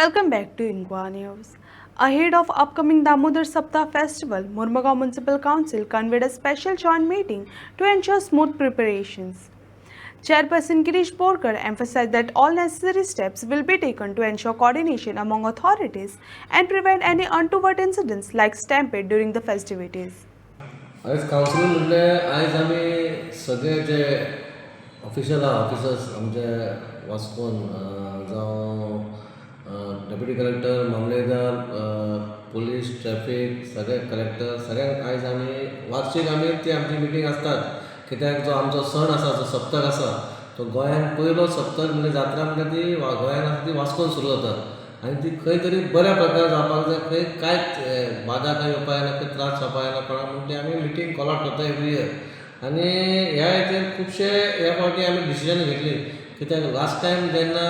Welcome back to Ingwa News. Ahead of upcoming Damodar Saptah festival, Murmagaon Municipal Council convened a special joint meeting to ensure smooth preparations. Chairperson Girish Borkar emphasized that all necessary steps will be taken to ensure coordination among authorities and prevent any untoward incidents like stampede during the festivities. आयज council म्हणले आयज आमी सगळे जे officers आमचे वास्कोन जावं deputy collector मामलेदार police traffic सगळे कलेक्टर सगळ्यांक आयज आमी वार्षिक ती आमची मिटींग आसतात कित्याक जो आमचो सण आसा जो सप्तक आसा तो गोंयान पयलो सप्तक म्हणजे जात्रा म्हणटा ती गोंयान आसा ती वास्कोन सुरू जाता आनी ती खंय तरी बऱ्या प्रकार जावपाक जाय खंय कांयच बाधा काय येवपा येना खंय त्रास जावपा येना कोणाक म्हणून ती आमी मिटींग कॉल आउट करता एवरी इयर आनी ह्या हेचेर खुबशे ह्या फावटी आमी डिसिजन घेतली कित्याक लास्ट टायम जेन्ना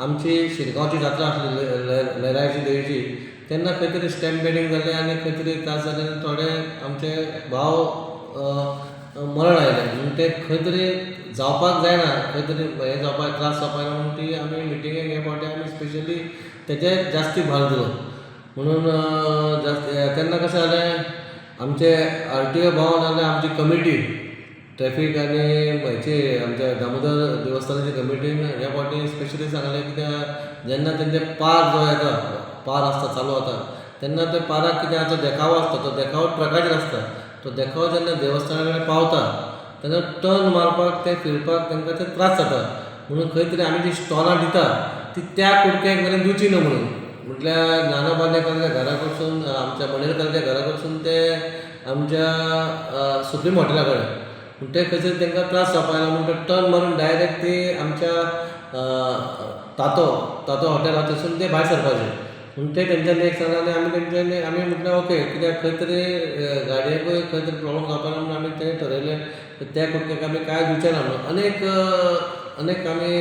आमची शिरगांवची जात्रा आसली लयराईची देवीची तेन्ना खंय तरी स्टॅम्पेडींग जालें आनी खंय तरी त्रास जाले आनी थोडे आमचे भाव मरण आयले म्हणून ते खंय तरी जावपाक जायना खंय तरी हे जावपाक त्रास जावपा येना म्हणून ती आमी मिटिंगेक हे फावटी आमी स्पेशली तेजेर जास्ती भर दिलो म्हणून तेन्ना कशें जालें आमचे RTO भाव नाजाल्यार आमची कमिटी ट्रॅफिक आनी हेची आमच्या दामोदर देवस्थानाची कमिटीन ह्या फावटी स्पेशली सांगलें कित्याक जेन्ना तेंचे पार जो येता पार आसता चालू जाता तेन्ना ते पाराक कितें आतां देखावो आसता तो देखावो ट्रकाचेर आसता तो देखावो जेन्ना देवस्थाना कडेन पावता तेन्ना टर्न मारपाक ते फिरपाक तांकां ते त्रास जाता म्हणून खंय तरी आमी जी स्टॉलां दिता ती त्या कुडक्याक मेरेन दिवची न्हू म्हणून म्हटल्यार नाना बांदेकरांच्या घरा कडसून आमच्या मणेरकारांच्या घरा कडसून ते आमच्या सुप्रीम हॉटेला कडेन पूण ते खंय तरी तांकां त्रास जावपा येना म्हणून ते टर्न मारून डायरेक्ट ती आमच्या तातो हॉटेल आसा थंयसून ते भायर सरपाचे म्हणून ते तेंच्यांनी एक सांगलें आनी आमी म्हटलें ओके कित्याक खंय तरी गाडयेकूय खंय तरी प्रॉब्लम जावपा ना म्हणून आमी तें ठरयलें त्या कुडक्याक आमी कांय दिवचें ना म्हणून अनेक आमी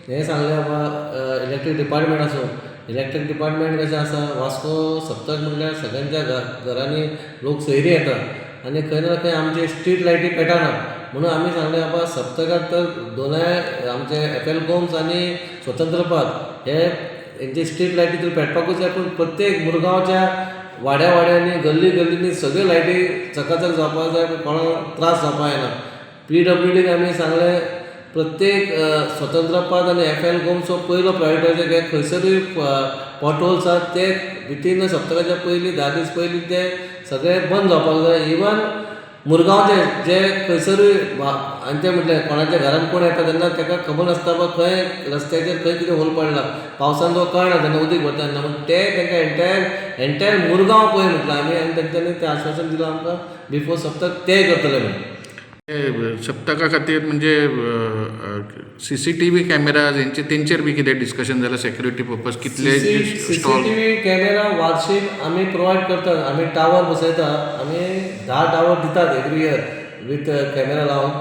हें सांगलें बाबा इलेक्ट्रीक डिपार्टमेंट आसूं इलेक्ट्रीक डिपार्टमेंट कशें आसा वास्को सप्तक म्हणल्यार सगळ्यांच्या घरांनी लोक सयरी येता आनी खंय ना खंय आमचे स्ट्रीट लायटी पेटना म्हणून आमी सांगलें बाबा सप्तकाक तर दोनाय आमचे FL कोम्स आनी स्वतंत्रपद हेंचे स्ट्रीट लायटी तर पेटपाकूच जाय पूण प्रत्येक मुरगांवच्या वाड्यांनी गल्लींनी सगळ्यो लायटी चकाचक जावपाक जाय कोणाक त्रास जावपा येना PWDक आमी सांगलें प्रत्येक स्वतंत्रपद आनी FL कोम्सो पयलो प्रायोरिटी घे खंयसरूय पॉट होल्स आसात ते विथीन सप्तकाच्या पयलीं 10 दीस पयलीं ते सगळे बंद जावपाक जाय इवन मुरगांवचे जे खंयसरूय आनी ते म्हटलें कोणाच्या घरान कोण येता तेन्ना ताका खबर नासता बाबा खंय रस्त्याचेर खंय कितें होल पडला पावसान जो कळना तेन्ना उदीक भरता तेन्ना म्हूण ते तांकां एंटायर मुरगांव पळय म्हटलें आमी आनी तेंच्यांनी तें आश्वासन दिलां आमकां बिफोर सप्तक ते करतले म्हणून सप्तका खातीर म्हणजे CCTV कॅमेरा तेंचेर बी कितें डिस्कशन जालें सेक्युरिटी पर्पज कितले CCTV कॅमेरा वार्षिक आमी प्रोवायड करतात आमी टावर बसयता आमी 10 टावर दितात एवरी इयर वीथ कॅमेरा लावन